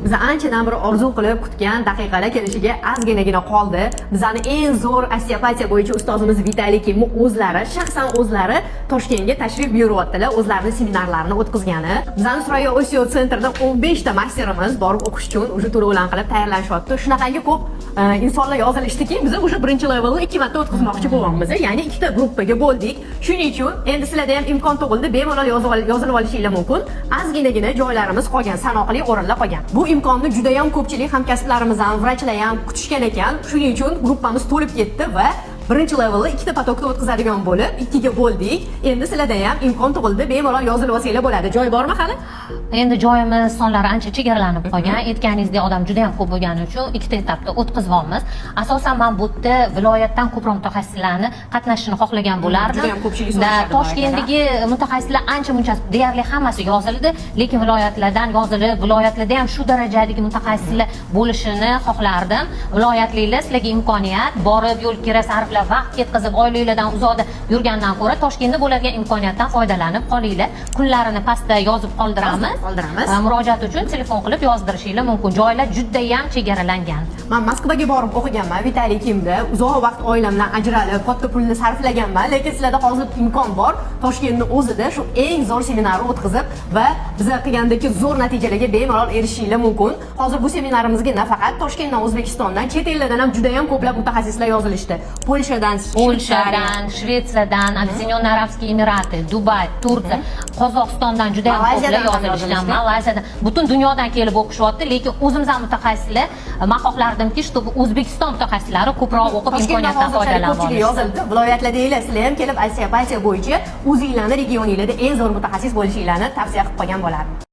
Biz anchadan beri orzu qilib kutgan daqiqalar kelishiga ozginagina qoldi. Bizning eng zo'r osteopatiya bo'yicha ustozimiz Vitaliy Kim o'zlari, shaxsan o'zlari Toshkentga tashrif buyuryaptilar, o'zlarining seminarlarini o'tkazgani. Bizning Surayyo Osiyo sentrida 15 ta masterimiz borib o'qish uchun o'sha to'lovlarni qilib tayyorlanishyapti. Shunaqangi ko'p insonlar yozilishdiki, biz o'sha birinchi levelni 2 marta o'tkazmoqchi bo'lyapmiz. Ya'ni ikkita gruppaga bo'ldik. Shuning uchun endi sizlarda ham imkon tug'ildi, bemalol yozilib olishinglar mumkin. Ozginagina joylarimiz qolgan, sanoqli o'rinlar qolgan. Bu imkonni juda ham ko'pchilik hamkasblarimiz ham, vrachlar ham kutishgan ekan. Shuning uchun gruppamiz to'lib ketdi va birinchi levelni ikkita potokda o'tkazadigan bo'lib, ikkiga bo'ldik. Endi sizlarda ham imkon tug'ildi, bemalol yozilib olsanglar bo'ladi. Joy bormi hali? Endi joyimiz sonlari ancha chegaralanib qolgan. Aytganingizdek, odam juda ham ko'p bo'lgani uchun ikkita etapda o'tkazyapmiz. Asosan men bu yerda viloyatdan ko'proq mutaxassislarni qatnashishini xohlagan bo'lardim. Juda ham ko'pchilik so'rashadi. Toshkentdagi mutaxassislar ancha-muncha deyarli hammasi yozildi, lekin viloyatlardan yozilib, viloyatlarda ham shu darajadagi mutaxassislar bo'lishini xohlardim. Viloyatliklar, sizlarga imkoniyat, borib yo'l kira sarflab, vaqt ketkazib, oilalardan uzoqda yurgandan ko'ra Toshkentda bo'ladigan imkoniyatdan foydalanib qolinglar. Kunlarini pastda yozib qoldiramiz. Murojaat uchun telefon qilib yozdirishinglar mumkin. Joylar juda ham chegaralangan. Men Moskvaga borib o'qiganman, Vitaliy Kimda. Uzoq vaqt oilamdan ajralib, katta pulni sarflaganman, lekin sizlarda hozir imkon bor. Toshkentning o'zida shu eng zo'r seminarni o'tkazib va biz qilgandagi zo'r natijalarga bemalol erishishinglar mumkin. Hozir bu seminarimizga nafaqat Toshkentdan, O'zbekistondan, chet ellardan ham juda ham ko'plab mutaxassislar yozilishdi. Polshadan, Shvetsiyadan, Объединенные Arabskiy Emirati, Dubay, Turkiya, Qozog'istondan juda ham ko'plab yozilishgan. Malayziyada, butun dunyodan kelib o'qishyapti, lekin o'zimiz ham mutaxassislar, men xohlardimki, shu O'zbekiston mutaxassislari ko'proq o'qib imkoniyatdan foydalanib olsin. Yozildi. Viloyatlardaglar sizlar ham kelib osteopatiya bo'yicha o'zingizlarning regioningizda eng zo'r mutaxassis bo'lishinglarni tavsiya qilib qolgan bo'lardim.